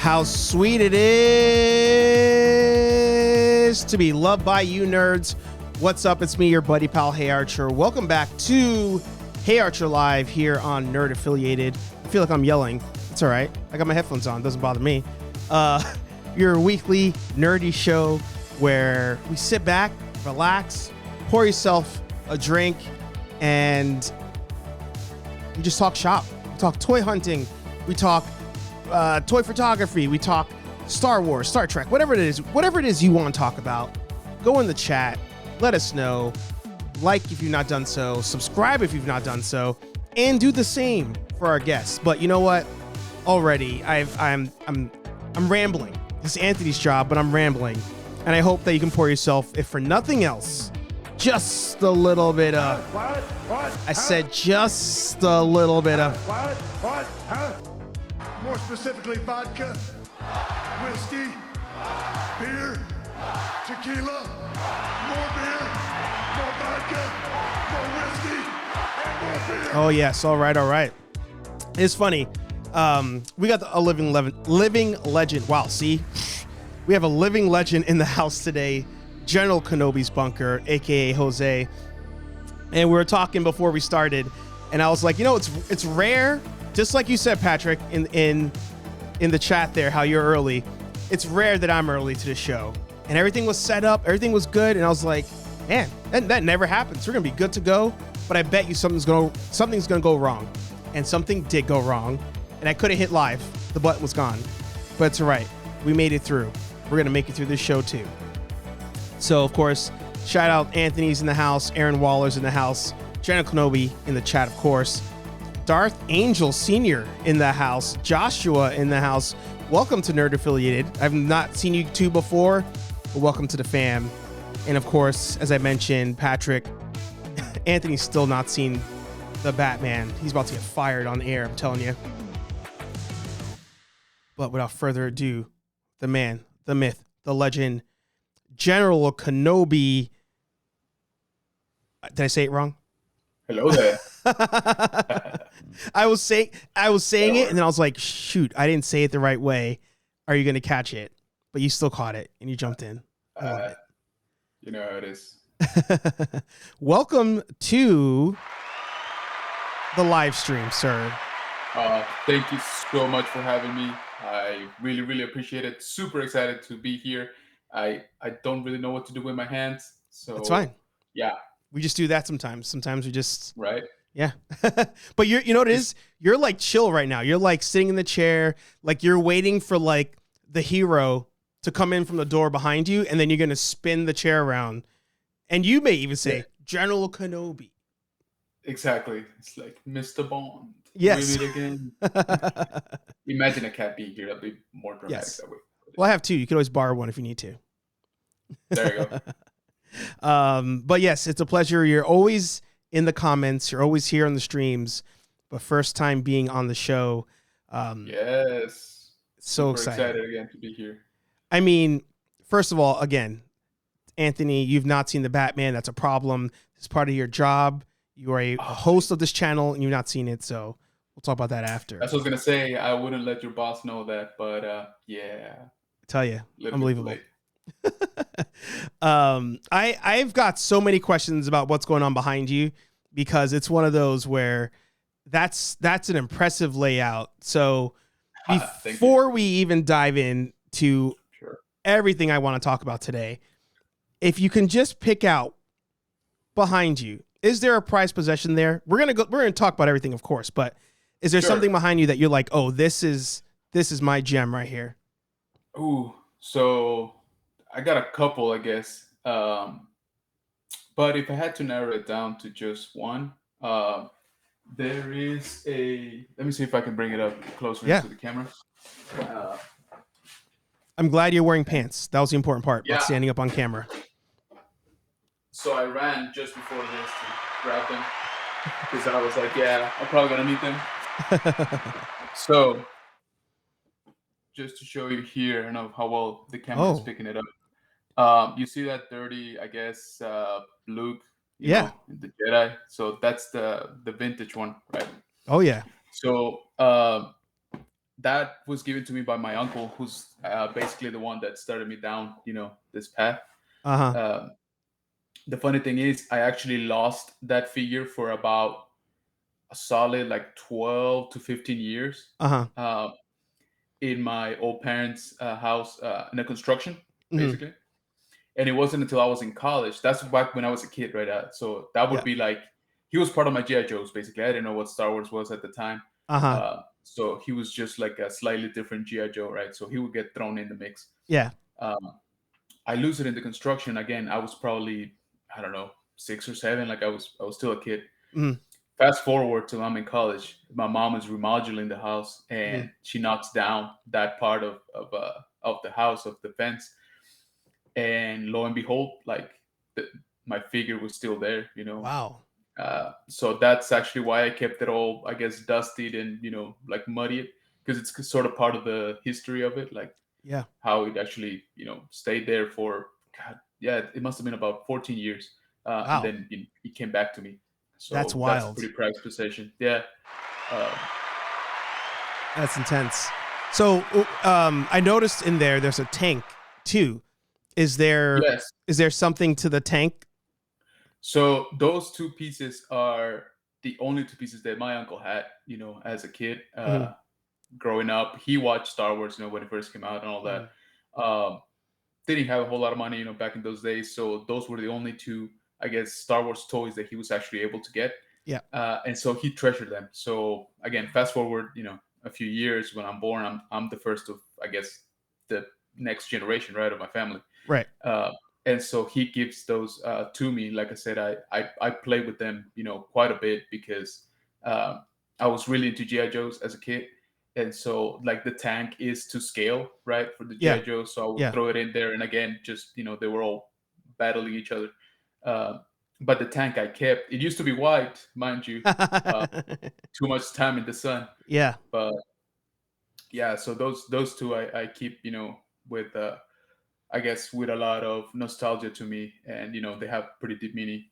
How sweet it is to be loved by you nerds. What's up? It's me, your buddy pal, HeyArcher. Welcome back to HeyArcher Live here on Nerd Affiliated. I feel like I'm yelling. It's all right. I got my headphones on. Doesn't bother me. Your weekly nerdy show where we sit back, relax, pour yourself a drink, and we just talk shop. We talk toy hunting. We talk toy photography. We talk Star Wars, Star Trek, whatever it is you want to talk about. Go in the chat. Let us know. Like if you've not done so. Subscribe if you've not done so, and do the same for our guests. But you know what? Already, I'm rambling. This is Anthony's job, but I'm rambling, and I hope that you can pour yourself, if for nothing else, just a little bit of. I said just a little bit of. More specifically, vodka, whiskey, beer, tequila, more beer, more vodka, more whiskey, and more beer. Oh yes, all right. It's funny. We got a living legend. Wow, see, we have a living legend in the house today, General Kenobis Bunker, aka Jose. And we were talking before we started, and I was like, it's rare. Just like you said, Patrick, in the chat there, how you're early. It's rare that I'm early to the show. And everything was set up. Everything was good. And I was like, man, that never happens. We're going to be good to go. But I bet you something's going to go wrong. And something did go wrong. And I couldn't hit live. The button was gone. But it's all right. We made it through. We're going to make it through this show, too. So, of course, shout out Anthony's in the house. Aaron Waller's in the house. General Kenobi in the chat, of course. Darth Angel Sr. in the house. Joshua in the house. Welcome to Nerd Affiliated. I've not seen you two before, but welcome to the fam. And of course, as I mentioned, Patrick, Anthony's still not seen the Batman. He's about to get fired on air, I'm telling you. But without further ado, the man, the myth, the legend, General Kenobi. Did I say it wrong? Hello there. I was saying it, and then I was like, shoot, I didn't say it the right way. Are you going to catch it? But you still caught it, and you jumped in. I love it. You know how it is. Welcome to the live stream, sir. Thank you so much for having me. I really, really appreciate it. Super excited to be here. I don't really know what to do with my hands. So that's fine. Yeah. We just do that sometimes. Sometimes we just... Right. Yeah. But you know what it is? You're like chill right now. You're like sitting in the chair, like you're waiting for like the hero to come in from the door behind you, and then you're going to spin the chair around. And you may even say, General Kenobi. Exactly. It's like Mr. Bond. Yes. We meet again. Imagine a cat being here. That'd be more dramatic that way. Well, I have two. You could always borrow one if you need to. There you go. But yes, it's a pleasure. You're always in the comments. You're always here on the streams. But first time being on the show. Yes. So Super excited again to be here. I mean, first of all, again, Anthony, you've not seen the Batman. That's a problem. It's part of your job. You are a host of this channel, and you've not seen it. So we'll talk about that after. That's what I was going to say. I wouldn't let your boss know that. But yeah. I tell you, unbelievable. I've got so many questions about what's going on behind you, because it's one of those where that's an impressive layout. So before we even dive into everything I want to talk about today, if you can just pick out behind you, is there a prized possession there? We're gonna talk about everything, of course, but is there something behind you that you're like, oh, this is my gem right here? Ooh, so I got a couple, I guess. But if I had to narrow it down to just one, there is let me see if I can bring it up closer to the camera. I'm glad you're wearing pants. That was the important part about standing up on camera. So I ran just before this to grab them, because I was like, yeah, I'm probably going to need them. So just to show you here, I don't know how well the camera is picking it up. You see that dirty, I guess, Luke, you know, the Jedi. So that's the vintage one, right? Oh yeah. So that was given to me by my uncle, who's basically the one that started me down, this path. Uh-huh. Um, the funny thing is, I actually lost that figure for about a solid like 12 to 15 years Uh-huh. uh, in my old parents' house in a construction, Mhm. basically. And it wasn't until I was in college. That's back when I was a kid, right? So that would Yeah. be like, he was part of my GI Joes, basically. I didn't know what Star Wars was at the time. Uh-huh. So he was just like a slightly different GI Joe, right? So he would get thrown in the mix. Yeah. I lose it in the construction again. I was probably, I don't know, 6 or 7. Like I was still a kid. Mhm. Fast forward till I'm in college. My mom is remodeling the house, Mhm. and she knocks down that part of the house, of the fence, and lo and behold, like my figure was still there. Wow. So that's actually why I kept it all, I guess, dusted and like muddy, because it's sort of part of the history of it, like Yeah. how it actually stayed there for, God, yeah, it must have been about 14 years, and Wow. then it came back to me. That's So that's a wild. pretty prized possession. Yeah. Um, That's intense. So, I noticed in there's a tank too. Is there yes. is there something to the tank? So those two pieces are the only two pieces that my uncle had, as a kid. Mhm. Growing up, he watched Star Wars, when it first came out and all that. Mhm. Um, didn't have a whole lot of money, back in those days. So those were the only two, I guess, Star Wars toys that he was actually able to get. Yeah. And so he treasured them. So again, fast forward, a few years, when I'm born, I'm the first of, I guess, the next generation, right, of my family. Right. And so he gives those to me. Like I said, I play with them, quite a bit, because I was really into GI Joes as a kid. And so, like, the tank is to scale, right, for the Yeah. GI Joe. So I would Yeah. throw it in there, and again, just they were all battling each other. Uh, but the tank I kept, it used to be white, mind you. Uh, too much time in the sun, Yeah. but yeah. So those two I keep, with I guess, with a lot of nostalgia to me, and they have pretty deep meaning.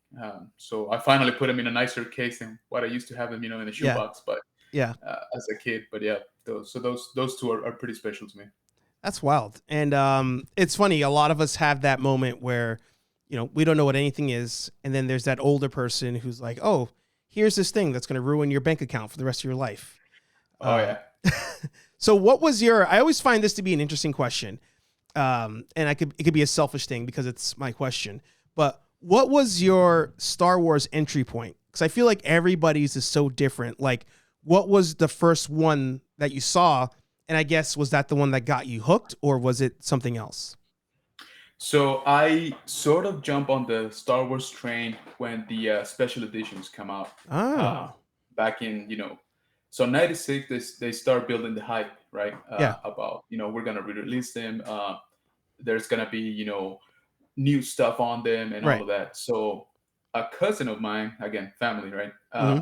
So I finally put them in a nicer case than what I used to have them, in a Yeah. shoebox. But Yeah. as a kid, but yeah, those two are pretty special to me. That's wild. And it's funny, a lot of us have that moment where, we don't know what anything is, and then there's that older person who's like, "Oh, here's this thing that's going to ruin your bank account for the rest of your life." Oh Uh, yeah. so what was your I always find this to be an interesting question. And it could be a selfish thing because it's my question. But what was your Star Wars entry point? Because I feel like everybody's is so different. Like, what was the first one that you saw? And I guess, was that the one that got you hooked, or was it something else? So I sort of jump on the Star Wars train when the special editions come out. Uh, Oh, back in so 96, they start building the hype, right? yeah, About we're gonna re-release them. There's gonna be new stuff on them and all right. of that. So a cousin of mine, again, family, right? Mm-hmm.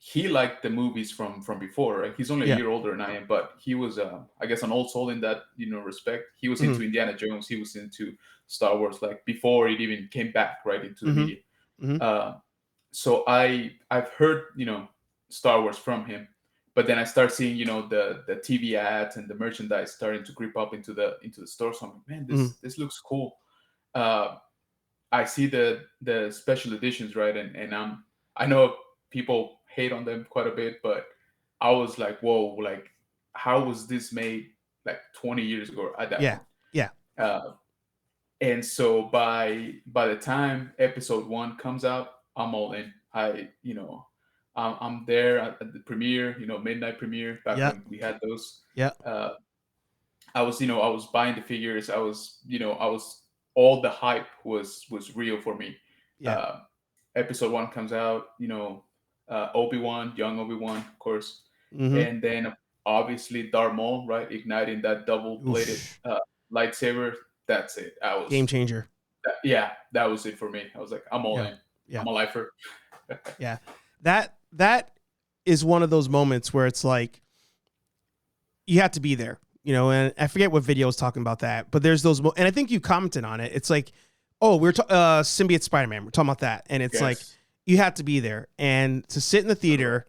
He liked the movies from before, right? He's only a Yeah. year older than I am, but he was, I guess, an old soul in that respect. He was Mm-hmm. into Indiana Jones. He was into Star Wars, like before it even came back right into the Mm-hmm. media. Mm-hmm. Uh, so I've heard Star Wars from him, but then I start seeing the TV ads and the merchandise starting to creep up into the store. So I'm like, man, Mm-hmm. this looks cool. Uh, I see the special editions, right, and I know people hate on them quite a bit, but I was like, whoa, like how was this made like 20 years ago at that Yeah. point? Yeah. Uh, and so by the time episode 1 comes out, I'm all in. I'm there at the premiere, midnight premiere back Yeah. when we had those. Yeah. Uh, I was buying the figures. I was all the hype was real for me. Yeah. Uh, episode 1 comes out, Obi-Wan, young Obi-Wan, of course, Mm-hmm. and then obviously Darth Maul, right, igniting that double-bladed Oof. lightsaber. That's it. Game changer. Yeah, that was it for me. I was like, I'm all Yeah. in. Yeah. I'm a lifer. Yeah. That is one of those moments where it's like, you have to be there, and I forget what video was talking about that, but there's those, and I think you commented on it. It's like, oh, we're symbiote Spider-Man. We're talking about that. And it's like, Yes. you have to be there and to sit in the theater.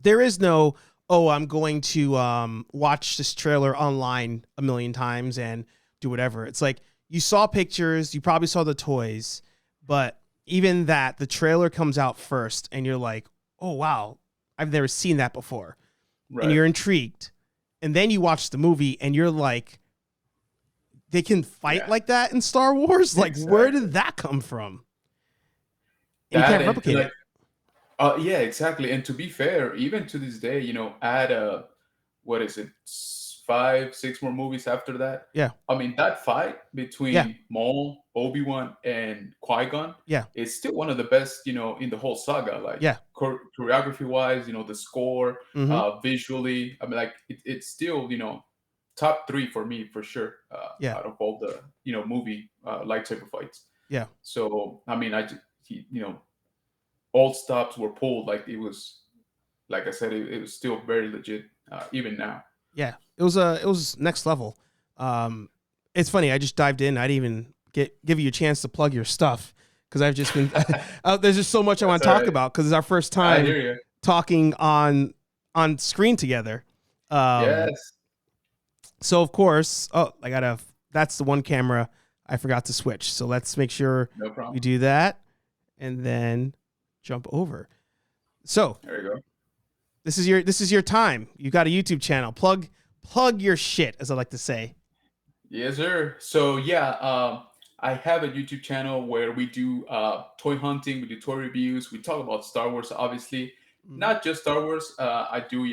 There is no, oh, I'm going to watch this trailer online a million times and do whatever. It's like you saw pictures, you probably saw the toys, but even that, the trailer comes out first and you're like, oh, wow, I've never seen that before. And Right. you're intrigued. And then you watch the movie and you're like, they can fight Yeah. like that in Star Wars? Like, where Exactly. did that come from? And you That can't and replicate it. like, yeah, exactly. And to be fair, even to this day, add what is it, 5, 6 more movies after that. Yeah. I mean, that fight Yeah. between Maul, Obi-Wan, and Qui-Gon Yeah. is still one of the best, in the whole saga. Like Yeah. choreography-wise, the score, Mm-hmm. visually. I mean, like it's still, top 3 for me for sure. Yeah. Out of all the, movie lightsaber fights. Yeah. So I mean, all stops were pulled. Like it was, like I said, it was still very legit, even now. Yeah. It was next level. It's funny. I just dived in. I didn't even give you a chance to plug your stuff because I've just been there's just so much I want That's to all talk right. about because it's our first I time hear you. talking on screen together. Yes. So of course, that's the one camera I forgot to switch. So let's make sure No we problem. do that and then jump over. So There you go. this is your time. You got a YouTube channel. Plug your shit, as I like to say. Yes, sir. So yeah, I have a YouTube channel where we do toy hunting, we do toy reviews, we talk about Star Wars, obviously. Mhm. Not just Star Wars. I do,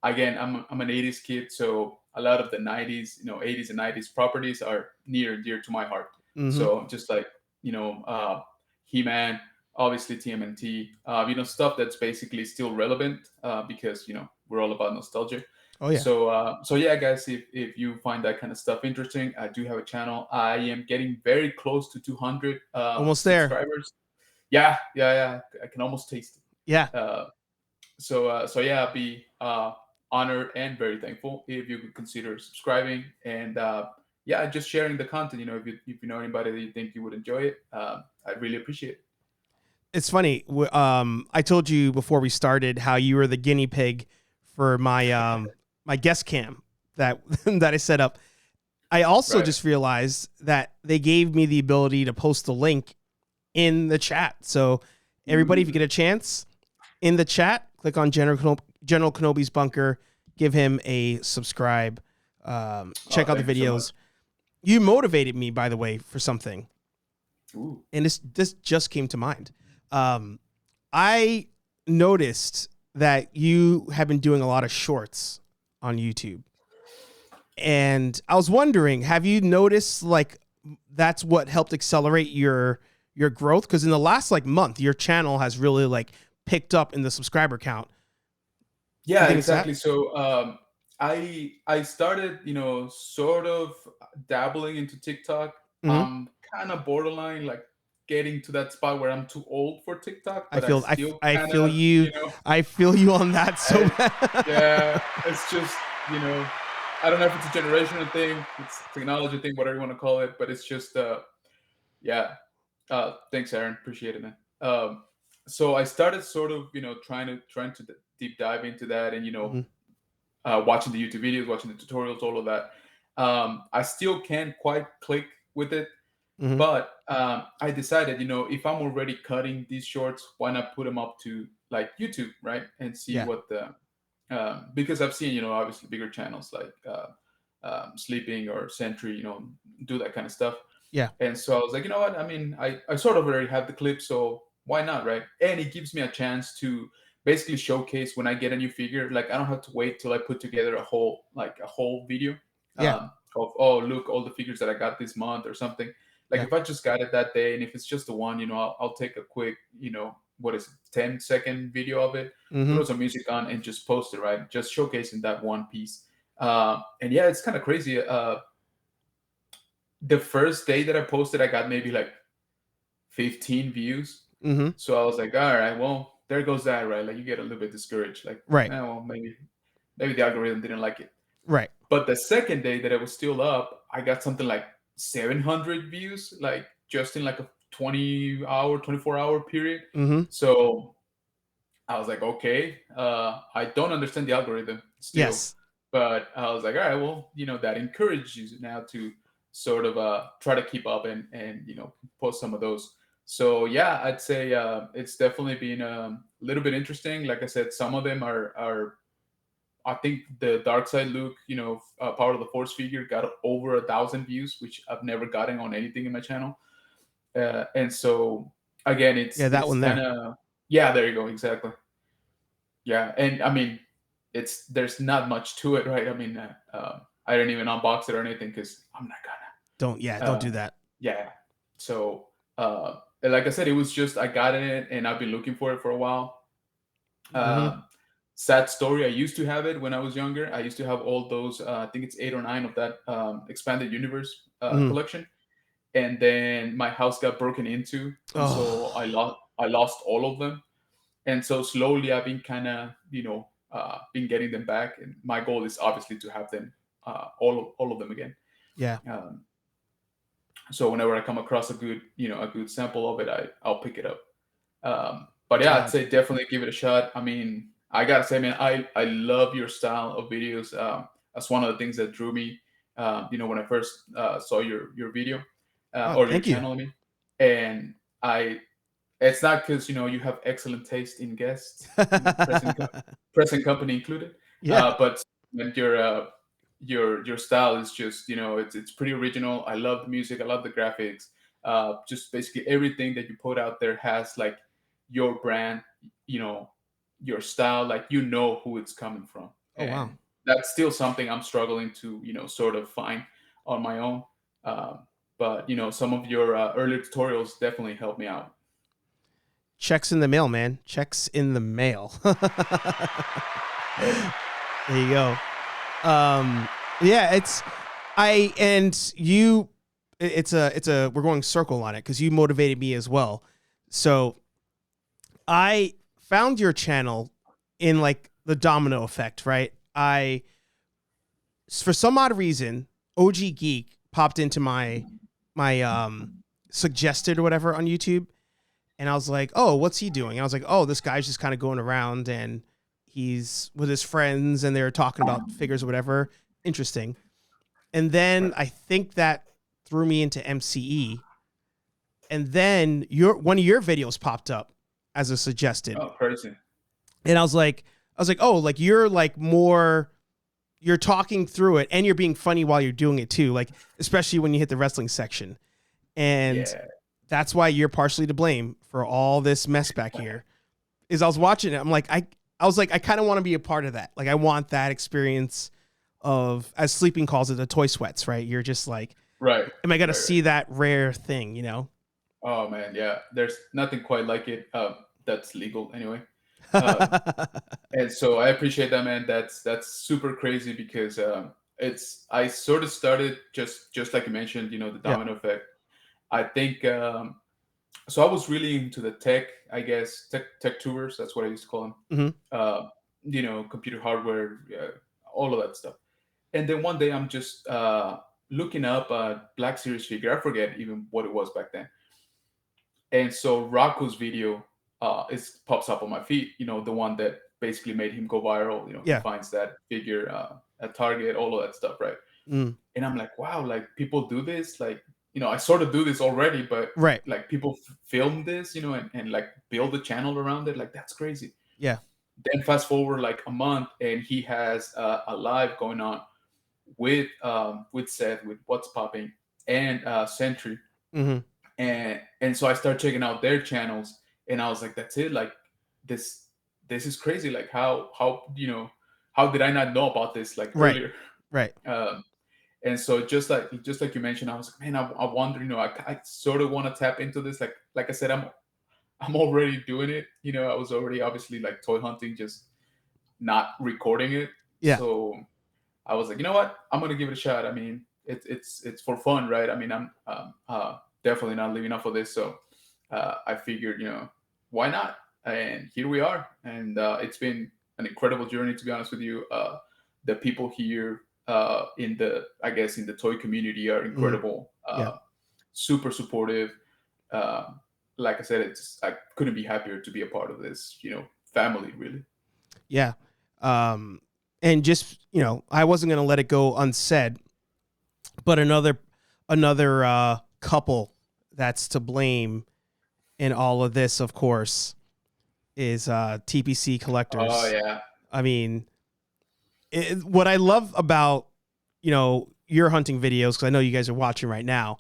again, I'm an '80s kid, so a lot of the '90s, '80s and '90s properties are near and dear to my heart. Mhm. So just like He-Man, obviously TMNT, stuff that's basically still relevant because we're all about nostalgia. Oh yeah. So yeah, guys, if you find that kind of stuff interesting, I do have a channel. I am getting very close to 200 Almost there. subscribers. Yeah. I can almost taste Yeah. it. So yeah, I'll be honored and very thankful if you could consider subscribing and yeah, just sharing the content. If you know anybody that you think you would enjoy it, I'd really appreciate it. It's funny. I told you before we started how you were the guinea pig for my my guest cam that that I set up. I also Right. just realized that they gave me the ability to post the link in the chat. So everybody, if you get a chance, in the chat, click on General Kenobi's bunker, give him a subscribe, check out the Thank you so videos. much. You motivated me, by the way, for something, Ooh. and this just came to mind. I noticed that you have been doing a lot of shorts on YouTube. And I was wondering, have you noticed like that's what helped accelerate your growth? Because in the last like month, your channel has really like picked up in the subscriber count. You Yeah, think it's that? exactly. So I started, sort of dabbling into TikTok. Mm-hmm. I'm kind of borderline like getting to that spot where I'm too old for TikTok, I but I feel still I kind feel of, you. I feel you on that so I, bad. yeah, it's just, I don't know if it's a generational thing, it's a technology thing, whatever you want to call it, but it's just yeah. Thanks, Aaron. Appreciate it, man. So I started sort of, trying to deep dive into that, and Mhm. watching the YouTube videos, watching the tutorials, all of that. I still can't quite click with it, Mhm. but I decided, if I'm already cutting these shorts, why not put them up to like YouTube, right? And see Yeah. what the because I've seen, obviously bigger channels like Sleeping or Sentry, do that kind of stuff. Yeah. And so I was like, you know what? I mean, I sort of already have the clip, so why not, right? And it gives me a chance to basically showcase when I get a new figure. Like I don't have to wait till I put together a whole video Yeah. of, oh, look, all the figures that I got this month or something. Like Yeah. if I just got it that day, and if it's just the one, I'll take a quick, what is it, 10-second video of it, Mhm. throw some music on, and just post it, right? Just showcasing that one piece. And yeah, it's kind of crazy. The first day that I posted, I got maybe like 15 views. Mhm. So I was like, all right, well, there goes that, right? Like you get a little bit discouraged, like, Right. well, maybe the algorithm didn't like it. Right. But the second day that it was still up, I got something like 700 views, like just in like a 24-hour period. Mhm. So I was like, okay, I don't understand the algorithm still, Yes. but I was like, all right, well, that encourages you now to sort of try to keep up and post some of those. So yeah, I'd say it's definitely been a little bit interesting. Like I said, some of them are I think the Dark Side Luke, Power of the Force figure got over 1,000 views, which I've never gotten on anything in my channel. And so again, Yeah, that it's one kind there. of, yeah, there you go, exactly. Yeah, and I mean, there's not much to it, right? I mean, I didn't even unbox it or anything because I'm not Don't gonna. do that. Yeah. So, like I said, it was just I got it and I've been looking for it for a while. Hmm. Um, Sad story. I used to have it when I was younger. I used to have all those. I think it's 8 or 9 of that expanded universe Hmm. collection, and then my house got broken into, and so Oh, I lost all of them. And so slowly I've been kind of been getting them back, and my goal is obviously to have them all of them again. yeah. Um, so whenever I come across a good sample of it, I'll pick it up. But yeah, I'd God. say definitely give it a shot. I mean, I gotta say, man, I love your style of videos. That's one of the things that drew me. When I first saw your video Oh, or your thank you. channel, I mean, and I it's not because you have excellent taste in guests, present company included, Yeah. but when your style is just it's pretty original. I love the music, I love the graphics. Just basically everything that you put out there has like your brand, you know, your style, like who it's coming from, Oh, wow. and that's still something I'm struggling to sort of find on my own. Um, but some of your early tutorials definitely helped me out. Checks in the mail, man. Checks in the mail. Hey. There you go. Yeah, it's I and you. It's a we're going circle on it because you motivated me as well. So I found your channel in like the domino effect, right? I for some odd reason, OG Geek popped into my suggested or whatever on YouTube, and I was like, "Oh, what's he doing?" And I was like, "Oh, this guy's just kind of going around and he's with his friends and they're talking about figures or whatever. Interesting." And then Right. I think that threw me into MCE, and then your one of your videos popped up as a suggested, Oh, crazy. and I was like, "Oh, like you're like more." You're talking through it and you're being funny while you're doing it too, like especially when you hit the wrestling section. And Yeah. that's why you're partially to blame for all this mess back here. Is I was watching it, I'm like, I was like, I kind of want to be a part of that. Like, I want that experience of, as Sleeping calls it, the toy sweats. Right? You're just like, Right. am I gonna Right. Right. see that rare thing? You know? Oh man, yeah. There's nothing quite like it. That's legal anyway. Um, and so I appreciate that, man. That's super crazy because it's I sort of started just like you mentioned, the Yeah. domino effect. I think so. I was really into the tech, I guess, tech tubers. That's what I used to call them. Hmm. Uh, computer hardware, all of that stuff. And then one day I'm just looking up a Black Series figure. I forget even what it was back then. And so Rocco's video pops up on my feed. The one that basically made him go viral. He Yeah. finds that figure at Target, all of that stuff, right? Mm. And I'm like, wow, like people do this. Like, I sort of do this already, but Right. like people film this, and like build a channel around it. Like that's crazy. Yeah. Then fast forward like a month, and he has a live going on with Seth, with What's Popping, and Sentry, Hmm. and so I started checking out their channels, and I was like, that's it, like this this is crazy, like how did I not know about this like Right. earlier? Right. Um, and so just like you mentioned, I was like, man, I wonder, I sort of want to tap into this, like I said, I'm already doing it, I was already obviously like toy hunting, just not recording it. Yeah. So I was like, you know what? I'm gonna give it a shot. I mean, it's for fun, right? I mean, I'm definitely not living off of this, so I figured, why not? And here we are, and it's been an incredible journey, to be honest with you. The people here I guess, in the toy community are Hmm. incredible, Yeah. super supportive. Uh, like I said, I couldn't be happier to be a part of this, family, really. Yeah. And just, I wasn't going to let it go unsaid, but another couple that's to blame in all of this, of course, is TPC collectors. Oh yeah. I mean, what I love about, your hunting videos, because I know you guys are watching right now,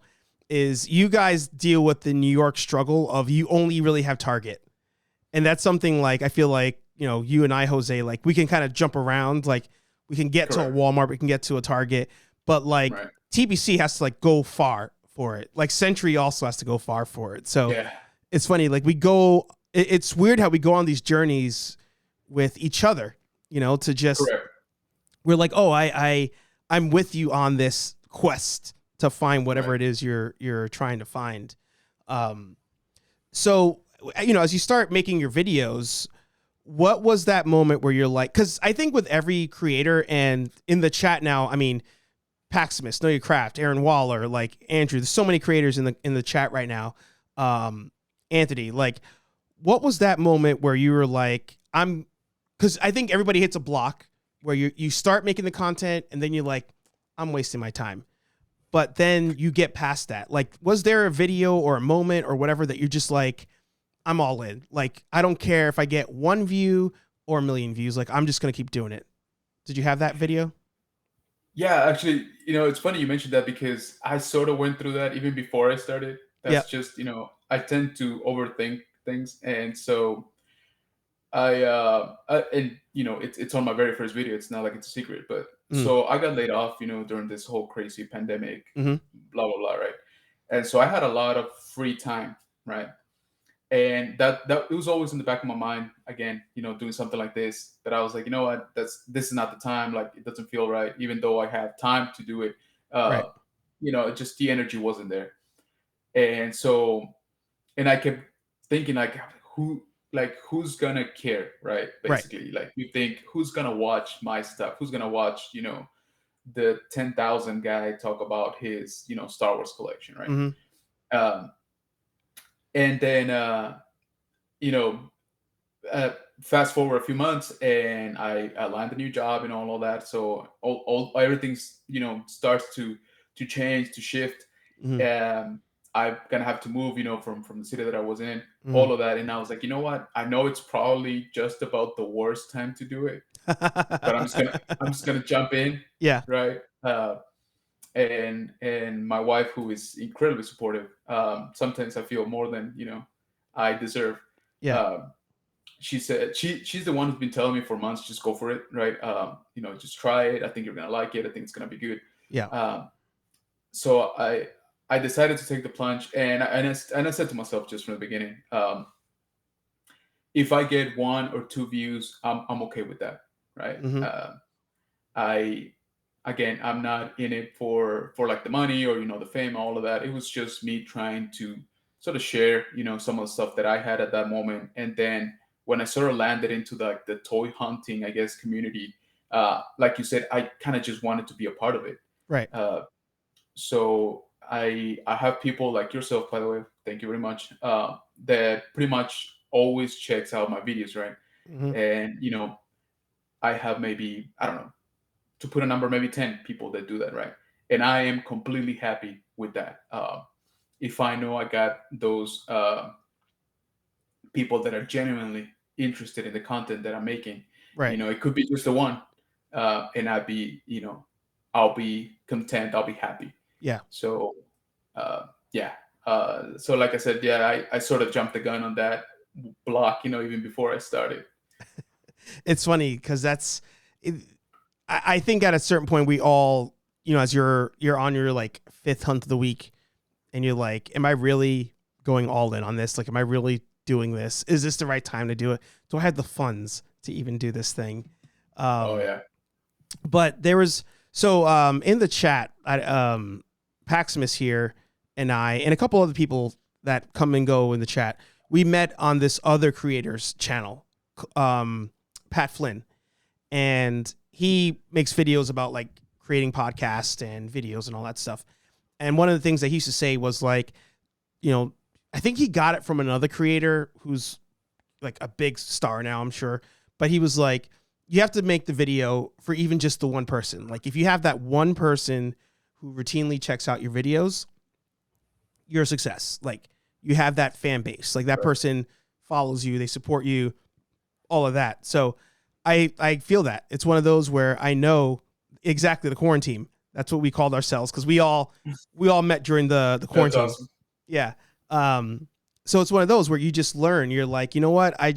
is you guys deal with the New York struggle of you only really have Target. And that's something like, I feel like, you and I, Jose, like we can kind of jump around. Like we can get to a Walmart, we can get to a Target, but like TPC has to like go far for it. Like Century also has to go far for it. So it's funny. Like it's weird how we go on these journeys with each other, to just, we're like, oh, I'm with you on this quest to find whatever it is you're trying to find. So, as you start making your videos, what was that moment where you're like, because I think with every creator and in the chat now, I mean, Paximus, Know Your Craft, Aaron Waller, like Andrew, there's so many creators in the chat right now. Anthony, like, what was that moment where you were like, because I think everybody hits a block where you start making the content and then you're like, I'm wasting my time. But then you get past that. Like, was there a video or a moment or whatever that you're just like, I'm all in. Like, I don't care if I get 1 view or 1 million views. Like, I'm just going to keep doing it. Did you have that video? Yeah, actually, it's funny you mentioned that because I sort of went through that even before I started. That's just, I tend to overthink things. And so it's on my very first video. It's not like it's a secret, but so I got laid off, during this whole crazy pandemic, blah, blah, blah. Right. And so I had a lot of free time. Right. And that it was always in the back of my mind, again, doing something like this, that I was like, what, this is not the time. Like, it doesn't feel right, even though I have time to do it. Just the energy wasn't there. And so, and I kept thinking like, who's gonna care, right? Basically, like you think, who's gonna watch my stuff? Who's gonna watch, the 10,000 guy talk about his, Star Wars collection, right? And then, fast forward a few months, and I land a new job and all of that. So everything's, starts to change, to shift. I'm gonna have to move, from the city that I was in, all of that. And I was like, you know what? I know it's probably just about the worst time to do it, but I'm just gonna jump in. Yeah. Right. And my wife, who is incredibly supportive, sometimes I feel more than I deserve. She said she's the one who's been telling me for months, just go for it, right? Just try it. I think you're gonna like it. I think it's gonna be good. So I decided to take the plunge, and I said to myself just from the beginning, if I get 1 or 2 views, I'm okay with that, right? I'm not in it for like the money or the fame, all of that. It was just me trying to sort of share some of the stuff that I had at that moment. And then when I sort of landed into the toy hunting, I guess, community, like you said, I kind of just wanted to be a part of it. Right. So I have people like yourself, by the way, thank you very much, that pretty much always checks out my videos, right? And I have maybe, I don't know, to put a number, maybe 10 people that do that, right? And I am completely happy with that. If I know I got those people that are genuinely interested in the content that I'm making, right? It could be just the one, and I'll be content. I'll be happy. Yeah. So, so like I said, I sort of jumped the gun on that block, even before I started. It's funny because I think at a certain point we all, as you're on your like 5th hunt of the week, and you're like, am I really going all in on this? Like, am I really doing this? Is this the right time to do it? Do I have the funds to even do this thing? But there was, in the chat, Paximus here and I, and a couple other people that come and go in the chat, we met on this other creator's channel, Pat Flynn, and he makes videos about like creating podcasts and videos and all that stuff. And one of the things that he used to say was like, I think he got it from another creator who's like a big star now, I'm sure. But he was like, you have to make the video for even just the one person. Like if you have that one person who routinely checks out your videos, you're a success. Like you have that fan base. Like that person follows you, they support you, all of that. So I feel that. It's one of those where I know exactly the quarantine. That's what we called ourselves because we all met during the quarantine. That's awesome. Yeah. So it's one of those where you just learn. You're like, you know what? I'm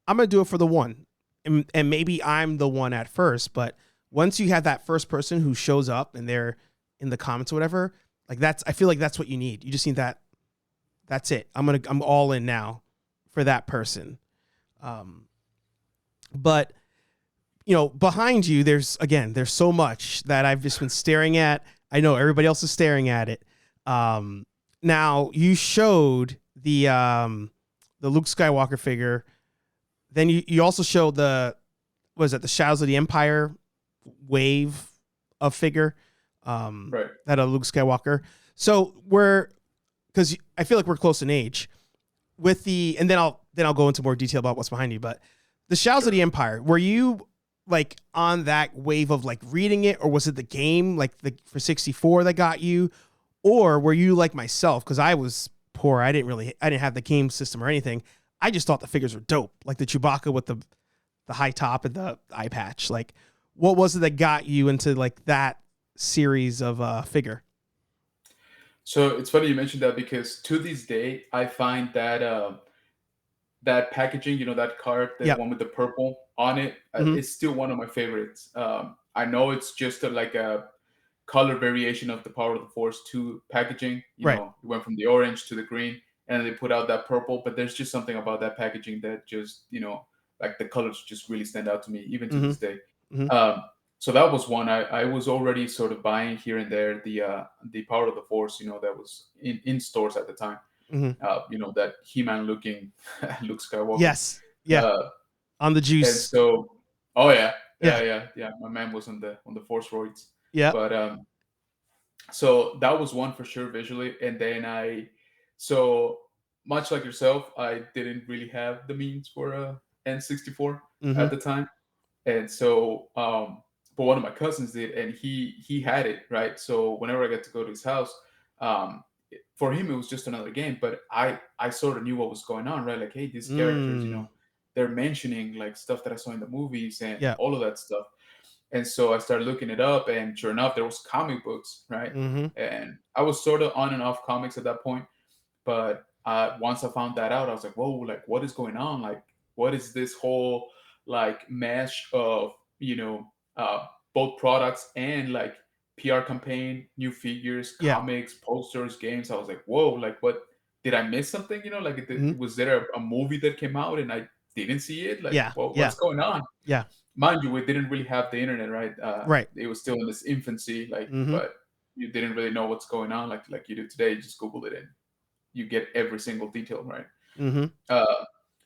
gonna do it for the one, and maybe I'm the one at first, but once you have that first person who shows up and they're in the comments or whatever, like I feel like that's what you need. You just need that. That's it. I'm all in now for that person. But you know, behind you, there's so much that I've just been staring at. I know everybody else is staring at it. Now you showed the Luke Skywalker figure. Then you also showed the Shadows of the Empire wave of figure. Right. That of Luke Skywalker. So because I feel like we're close in age with and then I'll go into more detail about what's behind you. But the Shadows of the Empire, were you like on that wave of like reading it, or was it the game like for 64 that got you, or were you like myself? Because I was poor. I didn't have the game system or anything. I just thought the figures were dope, like the Chewbacca with the high top and the eye patch. Like, what was it that got you into like that series of figure? So it's funny you mentioned that because to this day I find that that packaging, you know, that card, the one with the purple on it, it's still one of my favorites. I know it's just like a color variation of the Power of the Force 2 packaging. You know, it went from the orange to the green, and they put out that purple. But there's just something about that packaging that just, you know, like the colors just really stand out to me, even to this day. So that was one. I was already sort of buying here and there the Power of the Force, you know, that was in stores at the time. You know, that He-Man looking Luke Skywalker. Yes. Yeah. On the juice. And so, oh yeah. My man was on the Force roids. Yeah. But so that was one for sure visually. And then so much like yourself, I didn't really have the means for a N64 at the time. And so, but one of my cousins did, and he had it, right? So whenever I got to go to his house, for him it was just another game, but I sort of knew what was going on, right? Like, hey, these characters, you know, they're mentioning like stuff that I saw in the movies and all of that stuff. And so I started looking it up, and sure enough, there was comic books, right? And I was sort of on and off comics at that point, but once I found that out, I was like, whoa, like what is going on? Like, what is this whole like mesh of, you know, both products and like PR campaign, new figures, comics, posters, games. I was like, whoa, like what, did I miss something? You know, like was there a movie that came out and I didn't see it? Like, what's going on? Yeah. Mind you, we didn't really have the internet, right? Right. It was still in its infancy, like, but you didn't really know what's going on like you do today. You just Google it and you get every single detail, right?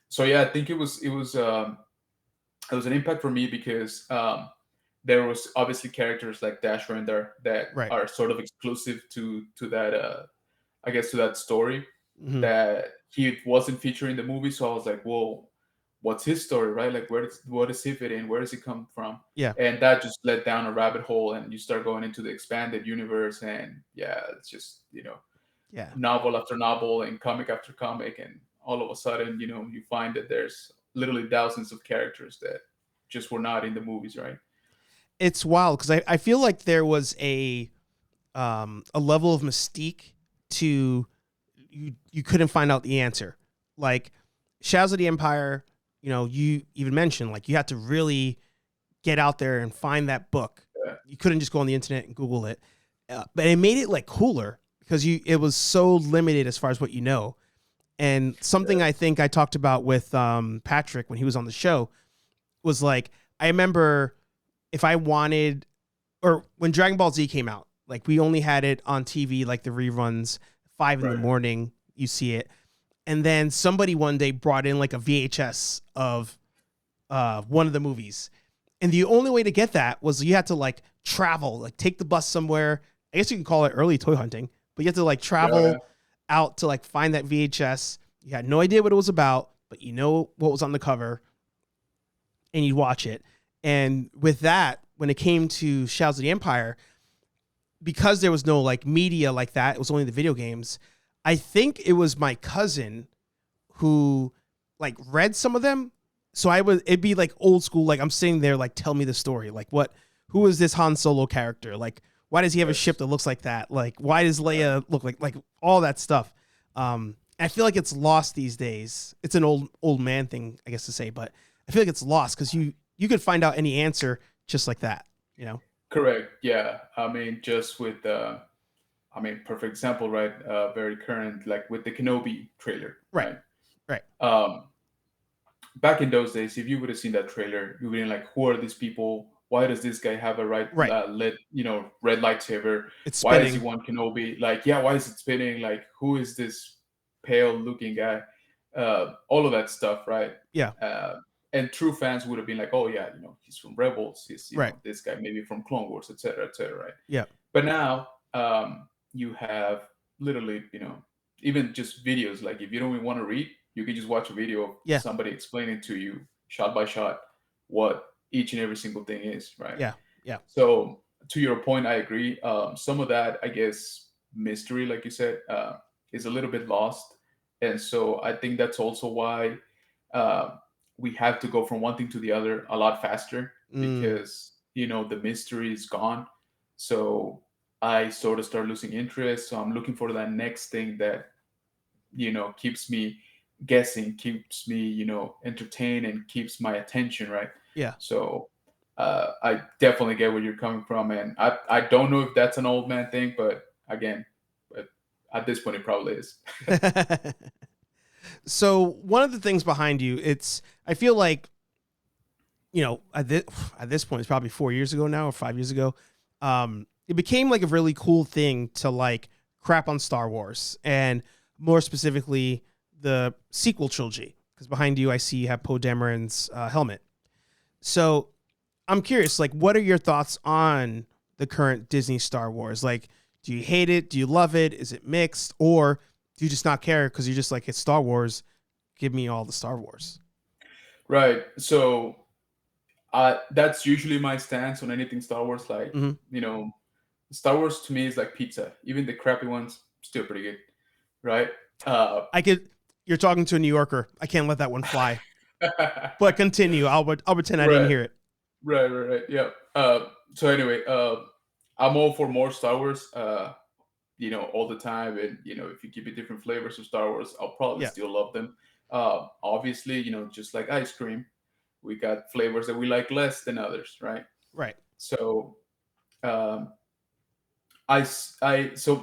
So yeah, I think it was an impact for me because there was obviously characters like Dash Rendar that are sort of exclusive to that I guess to that story that he wasn't featured in the movie. So I was like, whoa, what's his story, right? Like what does he fit in? Where does he come from? Yeah. And that just led down a rabbit hole, and you start going into the expanded universe, and it's just, you know, novel after novel and comic after comic, and all of a sudden, you know, you find that there's literally thousands of characters that just were not in the movies, right? It's wild because I feel like there was a level of mystique to you couldn't find out the answer. Like Shadows of the Empire, you know, you even mentioned like you had to really get out there and find that book. You couldn't just go on the internet and Google it. But it made it like cooler because it was so limited as far as what you know. And something I think I talked about with Patrick when he was on the show was like, I remember if I wanted, or when Dragon Ball Z came out, like we only had it on TV, like the reruns, 5 in the morning, you see it. And then somebody one day brought in like a VHS of one of the movies. And the only way to get that was you had to like travel, like take the bus somewhere. I guess you can call it early toy hunting, but you had to like travel out to like find that VHS. You had no idea what it was about. but you know what was on the cover, and you'd watch it. And with that, when it came to Shadows of the Empire, because there was no like media like that, it was only the video games. I think it was my cousin who like read some of them. So it'd be like old school. Like I'm sitting there, like, tell me the story. Like who is this Han Solo character? Like, why does he have a ship that looks like that? Like, why does Leia look like all that stuff? I feel like it's lost these days. It's an old man thing, I guess to say, but I feel like it's lost because you could find out any answer just like that, you know? Correct. Yeah. I mean, just with perfect example, right? Very current, like with the Kenobi trailer, Right. right? Right. Back in those days, if you would have seen that trailer, you would have been like, "Who are these people? Why does this guy have a Right. red lightsaber? It's Why does he spinning. want Kenobi? Like, yeah, why is it spinning? Like, who is this pale-looking guy? All of that stuff, right? Yeah. And true fans would have been like, "Oh yeah, he's from Rebels. He's Right. this guy maybe from Clone Wars, etc., etc." Right? Yeah. But now you have literally, even just videos. Like if you don't even want to read, you can just watch a video of Yeah. somebody explaining to you shot by shot what each and every single thing is, right? Yeah. Yeah. So to your point, I agree. Some of that, I guess, mystery, like you said, is a little bit lost. And so I think that's also why we have to go from one thing to the other a lot faster because, the mystery is gone. So I sort of start losing interest. So I'm looking for that next thing that, keeps me guessing, keeps me, entertained and keeps my attention, right? Yeah. So I definitely get where you're coming from. And I don't know if that's an old man thing, but again, at this point, it probably is. So one of the things behind you, I feel like, at this point, it's probably 4 years ago now or 5 years ago. It became like a really cool thing to like crap on Star Wars and more specifically the sequel trilogy. Because behind you, I see you have Poe Dameron's helmet. So I'm curious, like, what are your thoughts on the current Disney Star Wars? Like, do you hate it? Do you love it? Is it mixed? Or do you just not care because you're just like, it's Star Wars. Give me all the Star Wars. Right. So that's usually my stance on anything Star Wars. Like, Star Wars to me is like pizza. Even the crappy ones, still pretty good. Right. You're talking to a New Yorker. I can't let that one fly. But continue. I'll pretend I didn't hear it. Right. Yeah. So anyway, I'm all for more Star Wars. All the time, and if you give me different flavors of Star Wars, I'll probably still love them. Obviously, just like ice cream, we got flavors that we like less than others, right? Right. So, so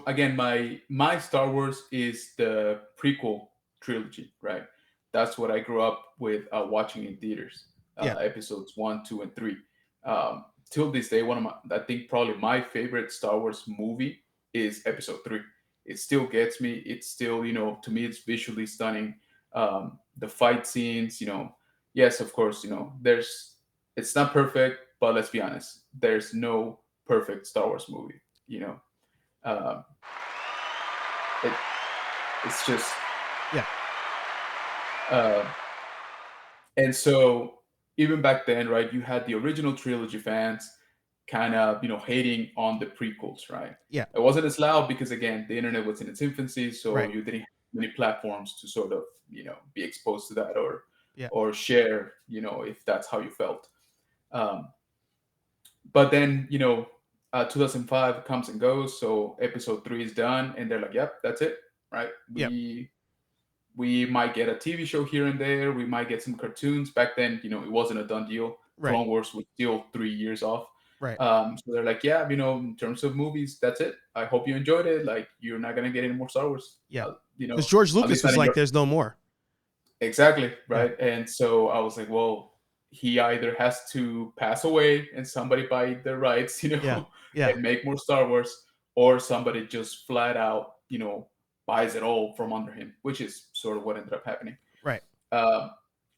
again, my Star Wars is the prequel trilogy, right? That's what I grew up with watching in theaters. Episodes 1, 2, and 3. Till this day, I think probably my favorite Star Wars movie is Episode 3. It still gets me. It's still, to me, it's visually stunning. The fight scenes, yes, of course, it's not perfect, but let's be honest, there's no perfect Star Wars movie. It's just and so even back then, right, you had the original trilogy fans kind of hating on the prequels, right? Yeah. It wasn't as loud because again the internet was in its infancy, so right. you didn't have many platforms to sort of be exposed to that Yeah. or share if that's how you felt. But then 2005 comes and goes, so Episode 3 is done and they're like, yep, that's it, right? We might get a TV show here and there. We might get some cartoons. Back then, it wasn't a done deal. Right. Clone Wars was still 3 years off. Right. So they're like, yeah, in terms of movies, that's it. I hope you enjoyed it. Like, you're not gonna get any more Star Wars. Yeah. Because George Lucas was like, there's no more. Exactly. Right. Yeah. And so I was like, well, he either has to pass away and somebody buy the rights, and make more Star Wars, or somebody just flat out, buys it all from under him, which is sort of what ended up happening. Right.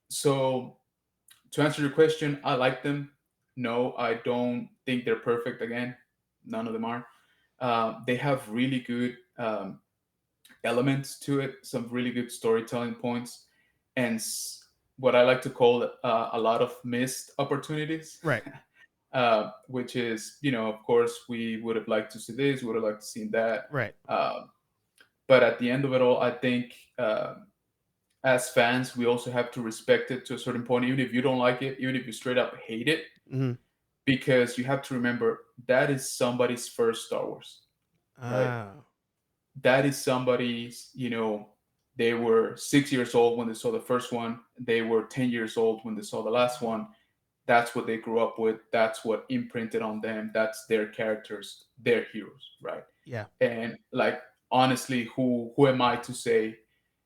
So to answer your question, I like them. No, I don't think they're perfect. Again, none of them are. They have really good elements to it, some really good storytelling points. and what I like to call a lot of missed opportunities. Right. Which is, of course, we would have liked to see this, would have liked to see that. Right. But at the end of it all, I think as fans, we also have to respect it to a certain point, even if you don't like it, even if you straight up hate it, Mm-hmm. because you have to remember that is somebody's first Star Wars, right? That is somebody's, they were 6 years old when they saw the first one. They were 10 years old when they saw the last one. That's what they grew up with. That's what imprinted on them. That's their characters, their heroes, right? Yeah. And like, honestly, who am I to say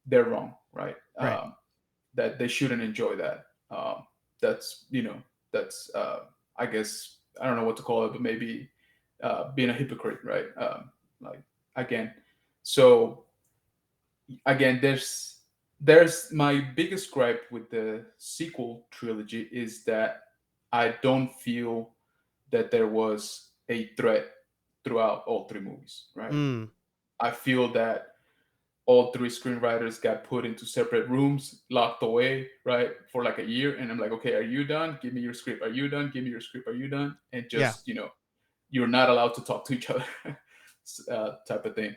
they're wrong, right? Right. That they shouldn't enjoy that. That's that's I guess I don't know what to call it, but maybe being a hypocrite, right? Like again, so again, there's my biggest gripe with the sequel trilogy is that I don't feel that there was a threat throughout all three movies, right? Mm. I feel that all three screenwriters got put into separate rooms, locked away, right, for like a year. And I'm like, okay, are you done? Give me your script. Are you done? Give me your script. Are you done? And just, you're not allowed to talk to each other type of thing.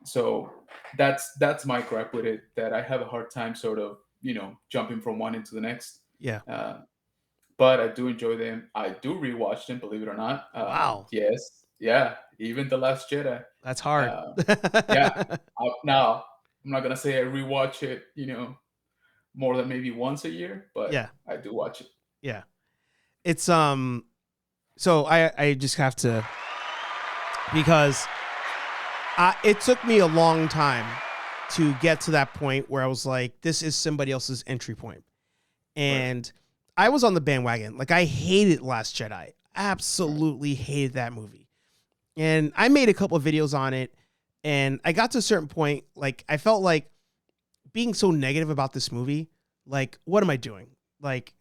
So that's my gripe with it, that I have a hard time sort of, jumping from one into the next. Yeah. But I do enjoy them. I do rewatch them, believe it or not. Wow. Yes. Yeah. Even The Last Jedi. That's hard. Yeah. Now, I'm not going to say I rewatch it, more than maybe once a year, but Yeah. I do watch it. Yeah. It's, so I just have to, because it took me a long time to get to that point where I was like, this is somebody else's entry point. And I was on the bandwagon. Like, I hated Last Jedi. Absolutely hated that movie. And I made a couple of videos on it, and I got to a certain point, like, I felt like being so negative about this movie, like, what am I doing? Like,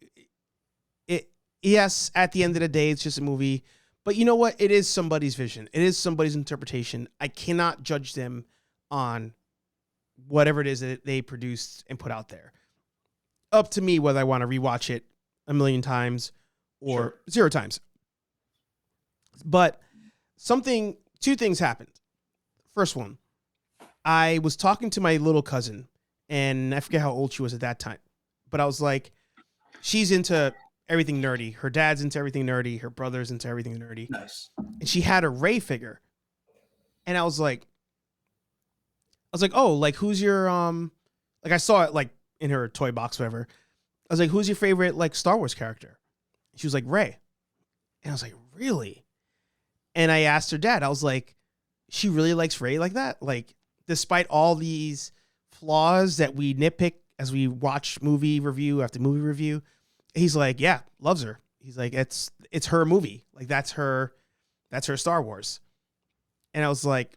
yes, at the end of the day, it's just a movie, but you know what? It is somebody's vision. It is somebody's interpretation. I cannot judge them on whatever it is that they produced and put out there. Up to me whether I want to rewatch it a million times or 0 times. But two things happened. First one, I was talking to my little cousin, and I forget how old she was at that time, but I was like, she's into everything nerdy. Her dad's into everything nerdy. Her brother's into everything nerdy. Nice. And she had a Rey figure. And I was like, oh, like, who's your, like, I saw it like in her toy box, whatever. I was like, who's your favorite, like, Star Wars character? She was like, Rey. And I was like, really? And I asked her dad, I was like, she really likes Rey like that? Like, despite all these flaws that we nitpick as we watch movie review after movie review, he's like, yeah, loves her. He's like, it's her movie. Like, that's her Star Wars. And I was like,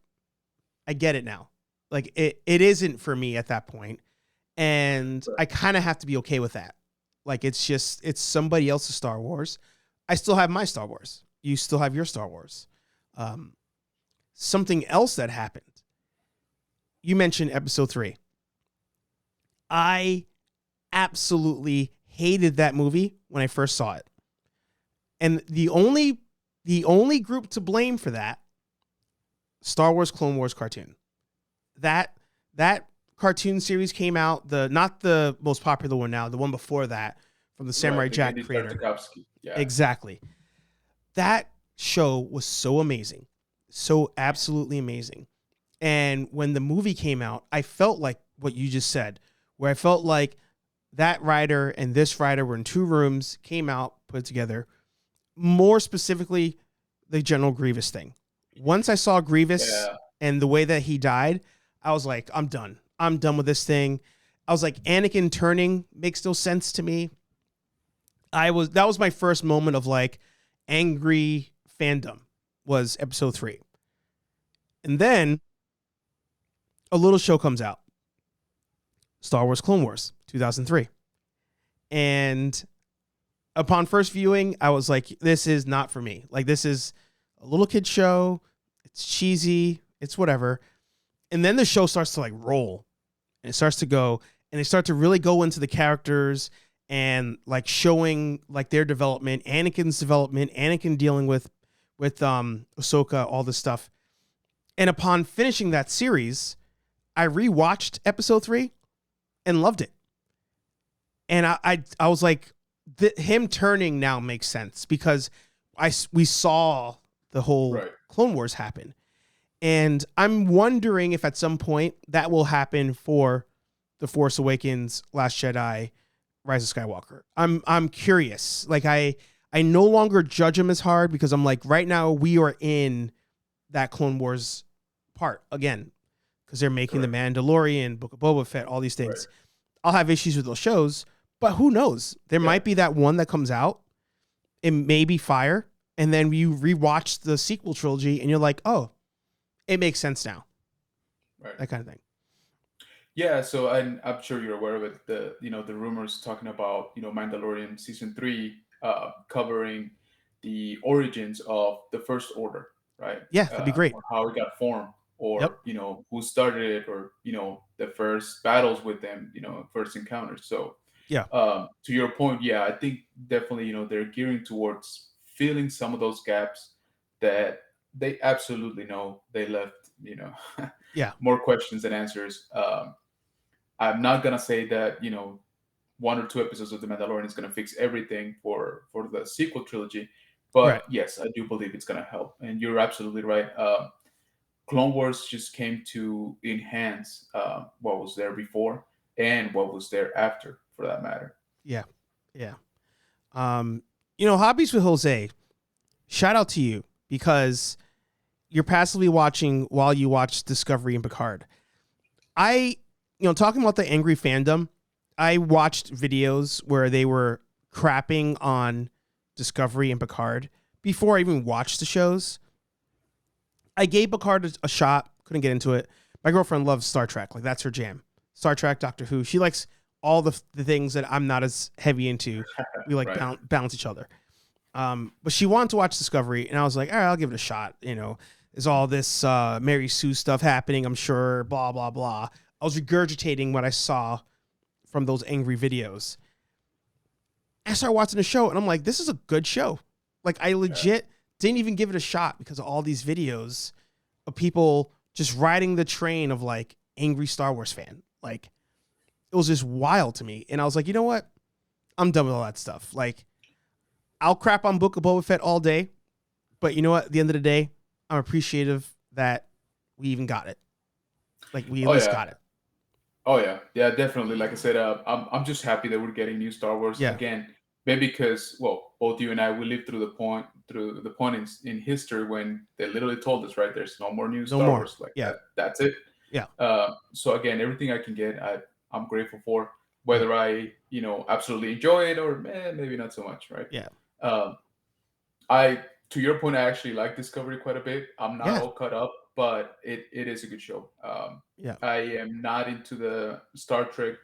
I get it now. Like, it isn't for me at that point. And I kind of have to be okay with that. Like, it's somebody else's Star Wars. I still have my Star Wars. You still have your Star Wars. Something else that happened. You mentioned episode 3. I absolutely hated that movie when I first saw it. And the only group to blame for that, Star Wars Clone Wars cartoon. That cartoon series came out, not the most popular one now, the one before that, from the Samurai Jack creator. Yeah. Exactly. That show was so amazing. So absolutely amazing. And when the movie came out, I felt like what you just said, where I felt like that writer and this writer were in 2 rooms, came out, put it together. More specifically, the General Grievous thing. Once I saw Grievous and the way that he died, I was like, I'm done. I'm done with this thing. I was like, Anakin turning makes no sense to me. That was my first moment of like angry fandom, was episode 3. And then a little show comes out, Star Wars Clone Wars 2003. And upon first viewing, I was like, this is not for me. Like, this is a little kid show. It's cheesy. It's whatever. And then the show starts to like roll, and it starts to go. and they start to really go into the characters and like showing like their development, Anakin's development, Anakin dealing with Ahsoka, all this stuff. And upon finishing that series, I rewatched episode 3 and loved it. And I was like, him turning now makes sense because we saw the whole Clone Wars happen. And I'm wondering if at some point that will happen for The Force Awakens, Last Jedi, Rise of Skywalker. I'm curious. Like I no longer judge him as hard because I'm like, right now we are in that Clone Wars part again because they're making The Mandalorian, Book of Boba Fett, all these things. I'll have issues with those shows, but who knows? There might be that one that comes out. It may be fire. And then you rewatch the sequel trilogy and you're like, oh, it makes sense now. Right. That kind of thing. Yeah, so I'm sure you're aware of it. The rumors talking about Mandalorian season 3 covering the origins of the First Order, right? Yeah, that'd be great. Or how it got formed, or who started it, or the first battles with them, first encounters. So to your point, I think definitely they're gearing towards filling some of those gaps that they absolutely know they left more questions than answers. I'm not gonna say that 1 or 2 episodes of The Mandalorian is gonna fix everything for the sequel trilogy, but yes, I do believe it's gonna help. And you're absolutely right. Clone Wars just came to enhance what was there before and what was there after, for that matter. Yeah. Hobbies with Jose. Shout out to you because you're passively watching while you watch Discovery and Picard. Talking about the angry fandom, I watched videos where they were crapping on Discovery and Picard before I even watched the shows. I gave Picard a shot, couldn't get into it. My girlfriend loves Star Trek. Like, that's her jam. Star Trek, Doctor Who. She likes all the things that I'm not as heavy into. We like balance each other. But she wanted to watch Discovery, and I was like, all right, I'll give it a shot. There's all this Mary Sue stuff happening, I'm sure, blah, blah, blah. I was regurgitating what I saw from those angry videos. I started watching the show, and I'm like, this is a good show. Like, I legit didn't even give it a shot because of all these videos of people just riding the train of, like, angry Star Wars fan. Like, it was just wild to me. And I was like, you know what? I'm done with all that stuff. Like, I'll crap on Book of Boba Fett all day, but you know what? At the end of the day, I'm appreciative that we even got it. Like, we at least got it. Oh yeah, definitely. Like I said, I'm just happy that we're getting new Star Wars again. Maybe because both you and I, we lived through the point in history when they literally told us, right, there's no more new Star Wars. Like that's it. Yeah. So again, everything I can get, I'm grateful for. Whether I absolutely enjoy it or maybe not so much, right? Yeah. To your point, I actually like Discovery quite a bit. I'm not all caught up, but it is a good show. I am not into the Star Trek,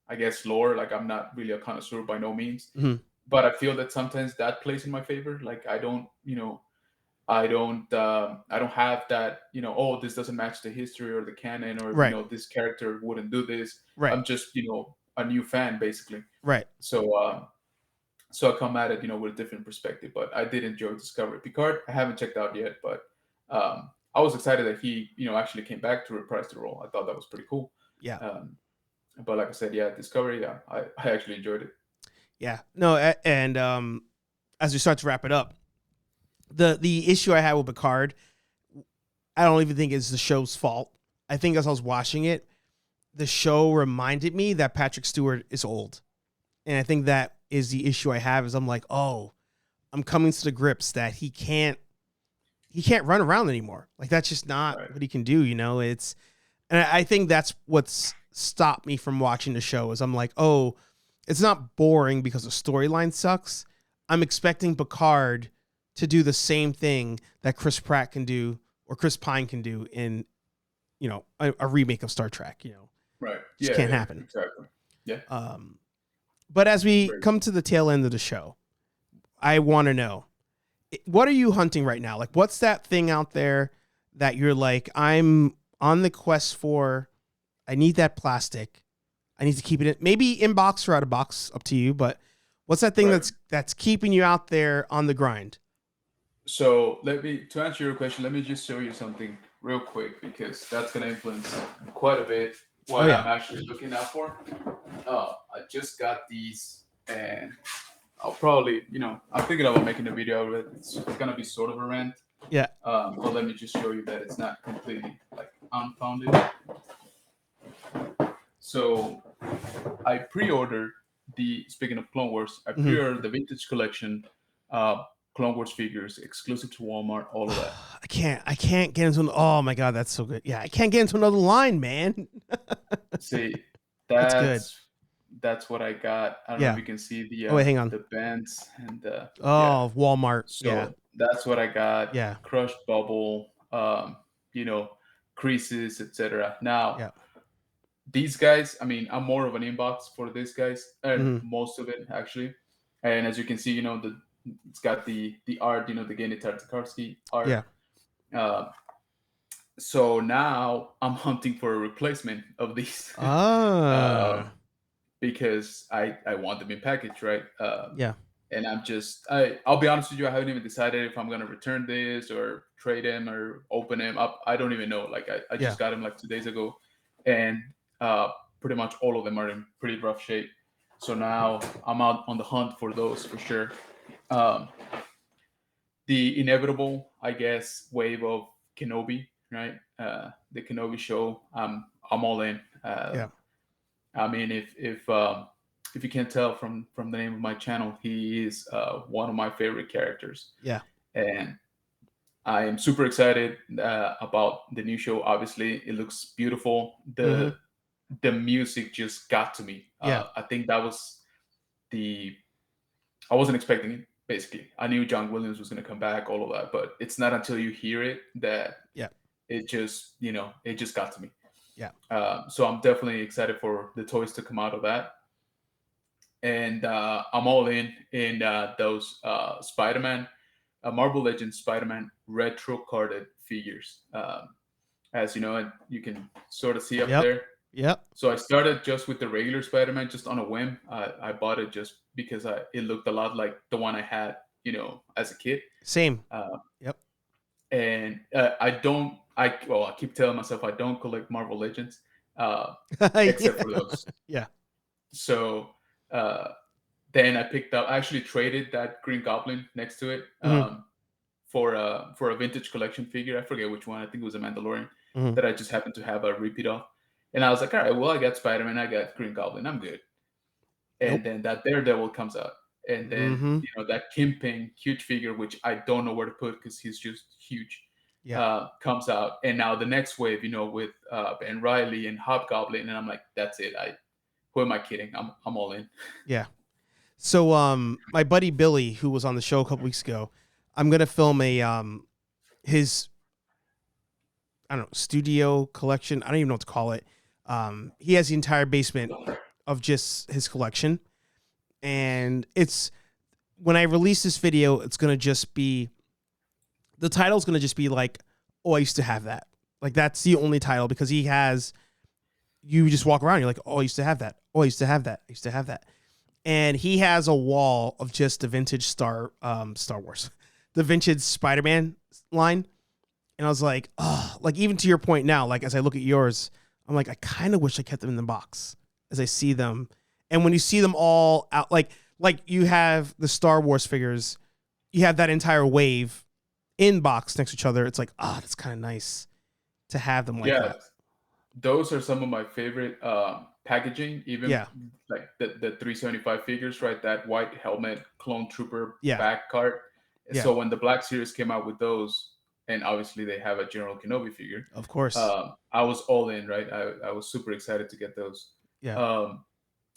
I guess lore. Like, I'm not really a connoisseur by no means, but I feel that sometimes that plays in my favor. Like, I don't have that, this doesn't match the history or the canon, or this character wouldn't do this. I'm just, a new fan basically. So I come at it, with a different perspective. But I did enjoy Discovery. Picard, I haven't checked out yet, but I was excited that he, actually came back to reprise the role. I thought that was pretty cool. Yeah. But like I said, Discovery, I actually enjoyed it. Yeah. No, and as we start to wrap it up, the issue I had with Picard, I don't even think it's the show's fault. I think as I was watching it, the show reminded me that Patrick Stewart is old. And I think that is the issue I have, is I'm like, oh, I'm coming to the grips that he can't run around anymore. Like, that's just not what he can do, and I think that's what's stopped me from watching the show, is I'm like, oh, it's not boring because the storyline sucks. I'm expecting Picard to do the same thing that Chris Pratt can do, or Chris Pine can do in, a remake of Star Trek, Right. Just can't happen. Exactly. Yeah. But as we come to the tail end of the show, I want to know, what are you hunting right now? Like, what's that thing out there that you're like, I'm on the quest for, I need that plastic. I need to keep it in, maybe in box or out of box, up to you. But what's that thing Right. that's keeping you out there on the grind? So to answer your question, let me just show you something real quick because that's gonna influence quite a bit Oh what yeah. I'm actually looking out for. I just got these, and I'll probably, I'm thinking about making a video of it. It's gonna be sort of a rant. Yeah. But let me just show you that it's not completely like unfounded. So I pre-ordered speaking of Clone Wars, I pre-ordered the vintage collection, Clone Wars figures exclusive to Walmart, all of that. I can't get into oh my god, that's so good. Yeah, I can't get into another line, man. See, That's good. That's what I got. I don't know if you can see Oh wait, hang on. the bands and Oh, Walmart. So Yeah. that's what I got. Yeah. Crushed bubble, creases, etc. Now Yeah. these guys, I mean, I'm more of an inbox for these guys, and Mhm. most of it actually. And as you can see, it's got the art, the Genndy Tartakovsky art. Yeah. So now I'm hunting for a replacement of these. Ah. Because I want them in package, right? Yeah. And I'll be honest with you, I haven't even decided if I'm gonna return this or trade them or open them up. I don't even know. Like I just got them like 2 days ago, and pretty much all of them are in pretty rough shape. So now I'm out on the hunt for those for sure. The inevitable, I guess, wave of Kenobi, right? The Kenobi show. I'm all in. Yeah. I mean, if you can't tell from the name of my channel, he is one of my favorite characters. Yeah. And I am super excited about the new show. Obviously, it looks beautiful. The music just got to me. Yeah. I think that was I wasn't expecting it. Basically, I knew John Williams was going to come back, all of that, but it's not until you hear it that it just it just got to me. Yeah. So I'm definitely excited for the toys to come out of that. And I'm all in those Spider-Man, Marvel Legends Spider-Man retro carded figures. As you know, and you can sort of see up there. Yep. So I started just with the regular Spider-Man, just on a whim. I bought it just because it looked a lot like the one I had, as a kid. Same. Yep. And I keep telling myself I don't collect Marvel Legends, except for those. Yeah. So then I actually traded that Green Goblin next to it for a vintage collection figure. I forget which one. I think it was a Mandalorian that I just happened to have a repeat of. And I was like, all right, well, I got Spider-Man, I got Green Goblin, I'm good. And then that Daredevil comes out. And then, that Kingpin huge figure, which I don't know where to put because he's just huge, comes out. And now the next wave, with Ben Riley and Hobgoblin. And I'm like, that's it. Who am I kidding? I'm all in. Yeah. So my buddy Billy, who was on the show a couple weeks ago, I'm gonna film his studio collection. I don't even know what to call it. He has the entire basement of just his collection. And it's when I release this video, it's gonna just be the title's gonna just be like, oh, I used to have that. Like that's the only title because he has you just walk around, you're like, oh, I used to have that. Oh, I used to have that. I used to have that. And he has a wall of just the vintage Star Wars, the vintage Spider-Man line. And I was like, oh, like even to your point now, like as I look at yours, I'm like, I kind of wish I kept them in the box as I see them. And when you see them all out, like you have the Star Wars figures, you have that entire wave in box next to each other. It's like, that's kind of nice to have them like that. Those are some of my favorite packaging, even like the 375 figures, right? That white helmet, clone trooper back card. So when the Black Series came out with those, and obviously they have a General Kenobi figure. Of course. I was all in, right? I was super excited to get those. Yeah.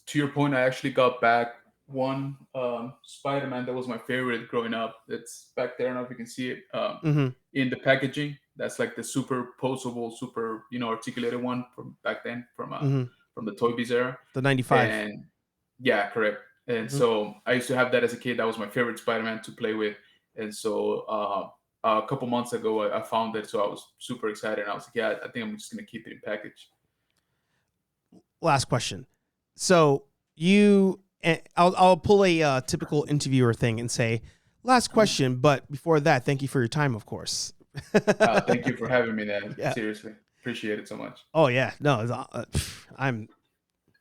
To your point, I actually got back one Spider-Man that was my favorite growing up. It's back there. I don't know if you can see it in the packaging. That's like the super posable, super articulated one from back then, from the Toy Biz era. The 95. And yeah, correct. And so I used to have that as a kid. That was my favorite Spider-Man to play with. And so a couple months ago, I found it. So I was super excited. And I was like, yeah, I think I'm just going to keep it in package. Last question. So I'll pull a typical interviewer thing and say, last question, but before that, thank you for your time, of course. Thank you for having me, man. Yeah. Seriously, appreciate it so much. Oh yeah, no, I'm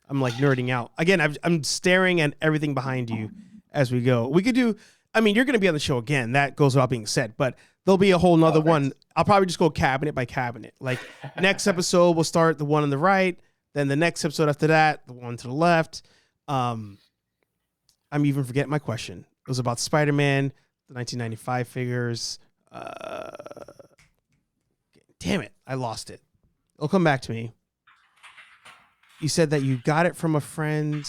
like nerding out again. I'm staring at everything behind you as we go. We could do. I mean, you're going to be on the show again. That goes without being said, but there'll be a whole nother one. I'll probably just go cabinet by cabinet. Like next episode, we'll start the one on the right. Then the next episode after that, the one to the left. I'm even forgetting my question. It was about Spider-Man, the 1995 figures. Damn it. I lost it. It'll come back to me. You said that you got it from a friend,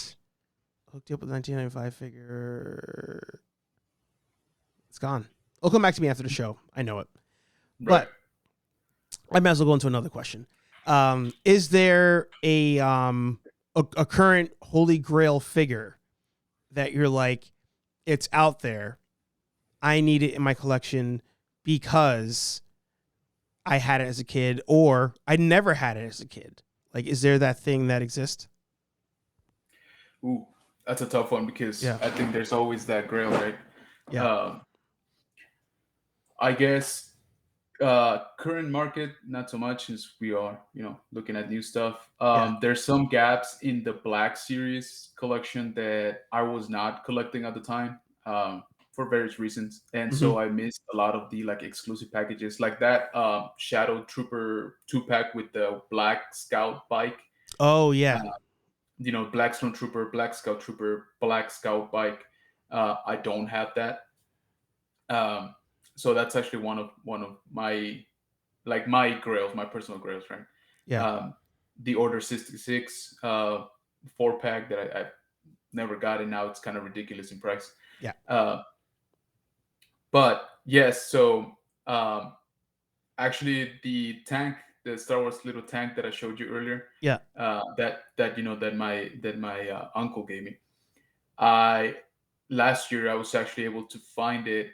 hooked you up with a 1995 figure. It's gone. It'll come back to me after the show. I know it. Right. But I might as well go into another question. Is there a current Holy Grail figure that you're like, it's out there, I need it in my collection because I had it as a kid, or I never had it as a kid? Like, is there that thing that exists? Ooh, that's a tough one because I think there's always that grail, right? Yeah. I guess current market, not so much, since we are, looking at new stuff. There's some gaps in the Black Series collection that I was not collecting at the time for various reasons, and so I missed a lot of the like exclusive packages, like that Shadow Trooper 2-pack with the Black Scout bike. Oh yeah. Black Stone Trooper, Black Scout Trooper, Black Scout bike. I don't have that. So that's actually one of my grails, my personal grails, right? Yeah. The Order 66 4-pack that I've never got, and now it's kind of ridiculous in price. Yeah. But yes, so actually the tank, the Star Wars little tank that I showed you earlier, that my uncle gave me. Last year I was actually able to find it,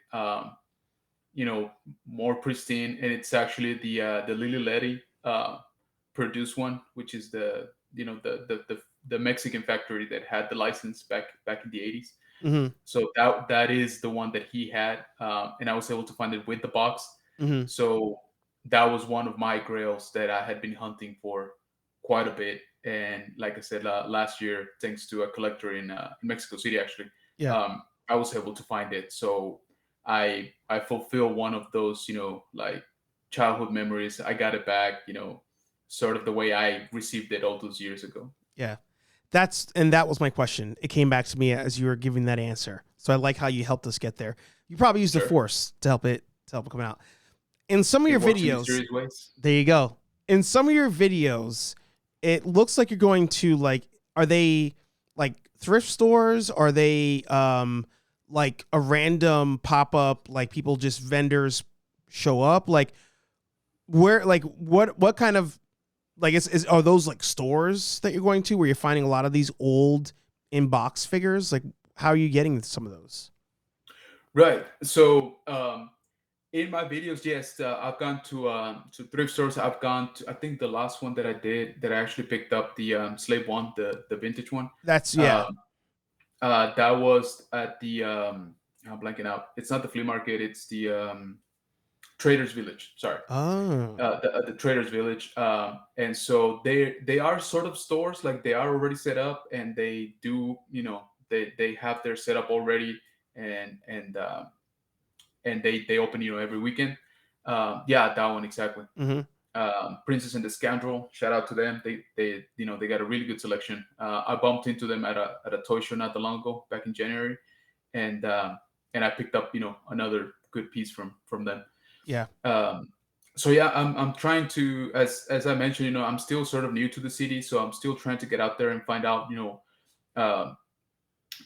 more pristine, and it's actually the Lily Letty produced one, which is the Mexican factory that had the license back in the 80s. Mm-hmm. So that is the one that he had, and I was able to find it with the box. Mm-hmm. So that was one of my grails that I had been hunting for quite a bit. And like I said, last year, thanks to a collector in Mexico City, actually, I was able to find it. So I fulfill one of those, like childhood memories. I got it back, sort of the way I received it all those years ago. Yeah. That was my question. It came back to me as you were giving that answer. So I like how you helped us get there. You probably used the Force to help it come out. In some of your videos, there you go. In some of your videos, it looks like you're going to are they like thrift stores? Are they like a random pop up, like people just vendors show up? Like where, like what kind of, like, are those like stores that you're going to where you're finding a lot of these old in-box figures? Like, how are you getting some of those? Right. So in my videos, yes, I've gone to thrift stores. I've gone to, I think the last one that I did, that I actually picked up the Slave One, the vintage one. That's that was at the I'm blanking out. It's not the flea market. It's the Traders Village. Sorry. The Traders Village. And so they are sort of stores, like they are already set up, and they do, they have their setup already, and they open, every weekend. That one exactly. Mm-hmm. Princess and the Scoundrel. Shout out to them. They got a really good selection. I bumped into them at a toy show not that long ago, back in January, and I picked up another good piece from them. Yeah. So yeah, I'm trying to, as I mentioned, I'm still sort of new to the city, so I'm still trying to get out there and find out,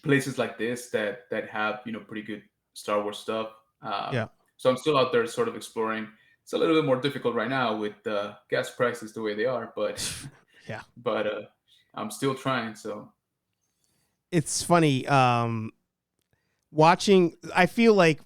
places like this that have pretty good Star Wars stuff. So I'm still out there sort of exploring. It's a little bit more difficult right now with gas prices the way they are, but but I'm still trying. So it's funny watching. I feel like,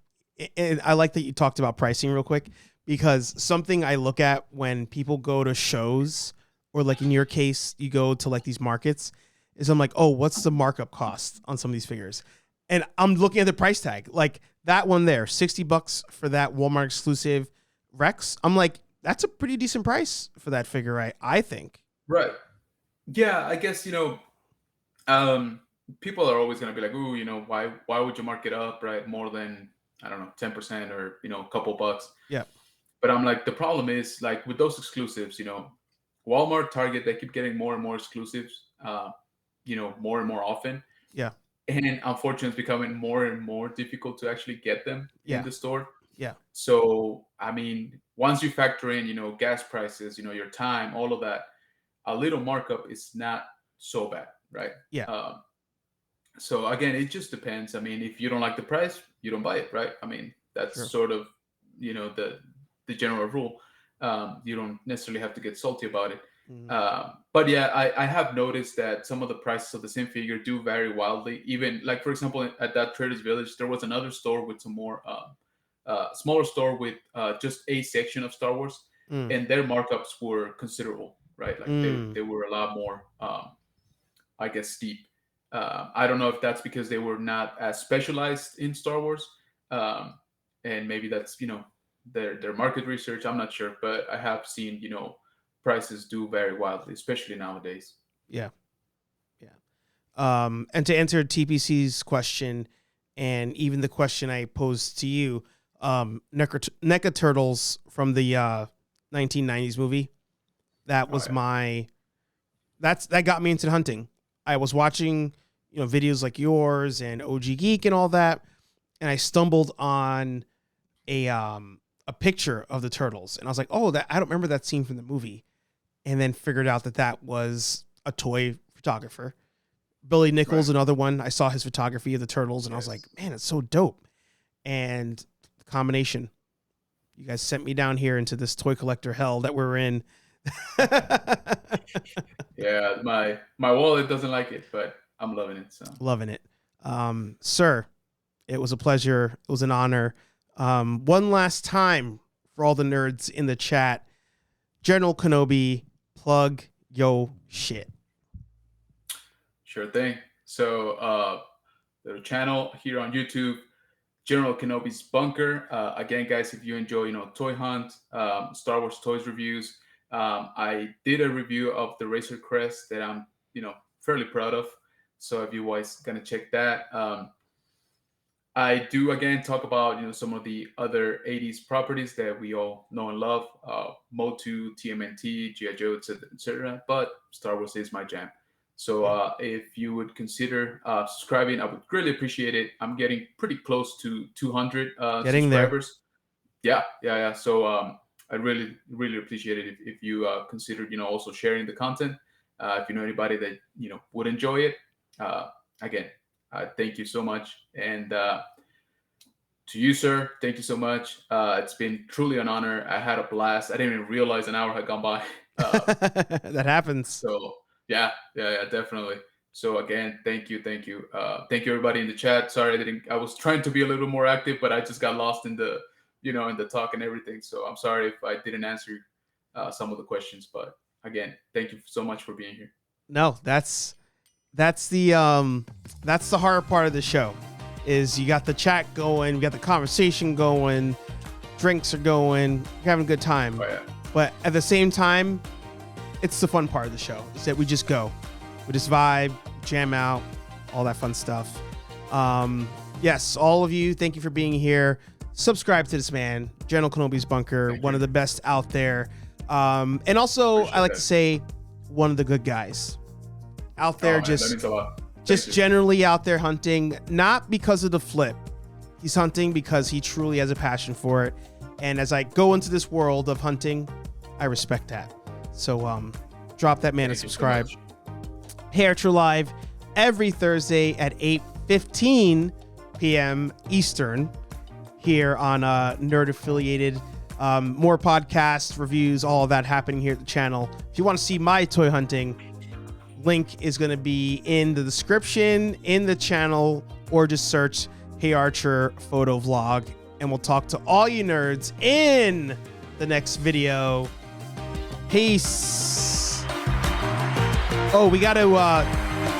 and I like that you talked about pricing real quick, because something I look at when people go to shows, or like in your case, you go to like these markets, is I'm like, oh, what's the markup cost on some of these figures? And I'm looking at the price tag, like that one there, $60 for that Walmart exclusive Rex. I'm like, that's a pretty decent price for that figure, I think. Right. Yeah, I guess, people are always going to be like, ooh, why would you mark it up, right? More than, I don't know, 10% or, a couple bucks. Yeah. But I'm like, the problem is like with those exclusives, Walmart, Target, they keep getting more and more exclusives, more and more often. Yeah. And unfortunately, it's becoming more and more difficult to actually get them in the store. Yeah. So, I mean, once you factor in, gas prices, your time, all of that, a little markup is not so bad, right? Yeah. So again, it just depends. I mean, if you don't like the price, you don't buy it, right? I mean, that's sort of, the general rule. You don't necessarily have to get salty about it. But yeah, I have noticed that some of the prices of the same figure do vary wildly. Even like, for example, at that Traders Village, there was another store with some more smaller store with just a section of Star Wars, and their markups were considerable, right? Like they were a lot more, I guess, steep. I don't know if that's because they were not as specialized in Star Wars, and maybe that's their market research. I'm not sure, but I have seen prices do vary wildly, especially nowadays. Yeah. And to answer TPC's question, and even the question I posed to you, NECA Turtles from the 1990s movie, that was that got me into hunting. I was watching videos like yours and OG Geek and all that, and I stumbled on a picture of the turtles, and I was like, oh, I don't remember that scene from the movie, and then figured out that was a toy photographer. Billy Nichols, another one. I saw his photography of the turtles, and I was like, man, it's so dope. And the combination, you guys sent me down here into this toy collector hell that we're in. Yeah, my wallet doesn't like it, but I'm loving it. So loving it. Sir, it was a pleasure. It was an honor. One last time for all the nerds in the chat, General Kenobi, plug yo shit. Sure thing. So the channel here on YouTube, General Kenobi's Bunker. Again, guys, if you enjoy toy hunt, Star Wars toys reviews, I did a review of the Razor Crest that I'm fairly proud of. So if you guys gonna check that, I do again talk about some of the other 80s properties that we all know and love, Motu, TMNT, G.I. Joe, etc. But Star Wars is my jam. So if you would consider subscribing, I would really appreciate it. I'm getting pretty close to 200 subscribers. There. Yeah. So I really appreciate it if you consider also sharing the content. If you know anybody that would enjoy it, again, thank you so much. And to you, sir, thank you so much. It's been truly an honor. I had a blast. I didn't even realize an hour had gone by. That happens. So yeah, definitely. So again, thank you. Thank you everybody in the chat. Sorry, I was trying to be a little more active, but I just got lost in the, in the talk and everything. So I'm sorry if I didn't answer some of the questions, but again, thank you so much for being here. No, that's the hard part of the show, is you got the chat going, we got the conversation going, drinks are going, you're having a good time. Oh, yeah. But at the same time, it's the fun part of the show, is that we just go. We just vibe, jam out, all that fun stuff. Yes, all of you, thank you for being here. Subscribe to this man, General Kenobi's Bunker, one of the best out there. And also, I like to say, one of the good guys out there, just generally out there hunting, not because of the flip. He's hunting because he truly has a passion for it. And as I go into this world of hunting, I respect that. So drop that man and subscribe. HeyArcher Live every Thursday at 8:15 p.m. Eastern here on Nerd Affiliated. More podcasts, reviews, all of that happening here at the channel. If you want to see my toy hunting, link is going to be in the description, in the channel, or just search HeyArcher Photo Vlog, and we'll talk to all you nerds in the next video. Peace. Oh, we got to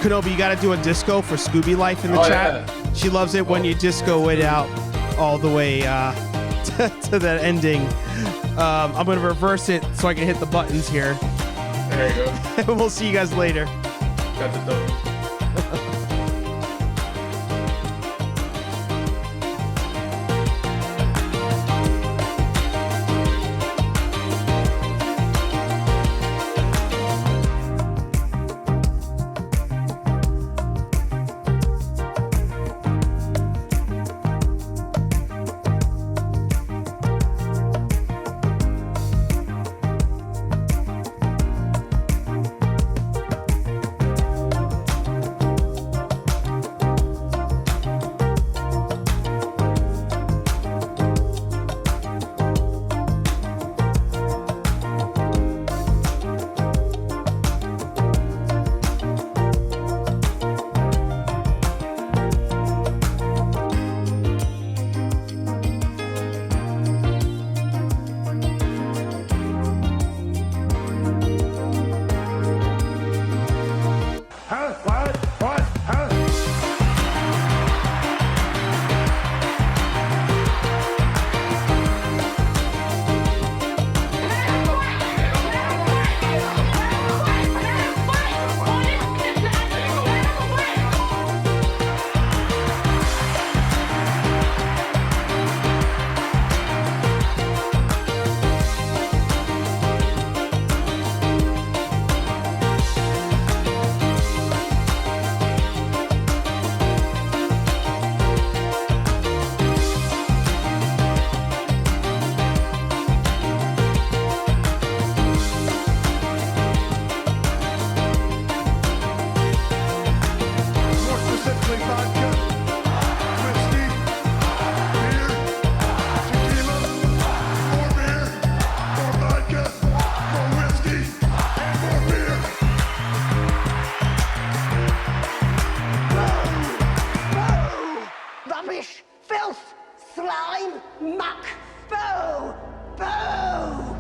Kenobi, you got to do a disco for Scooby Life in the chat. Yeah. She loves it when you disco it out all the way to that ending. I'm going to reverse it so I can hit the buttons here. There you go. We'll see you guys later. Got the dough. Rubbish, filth, slime, muck, boo, boo.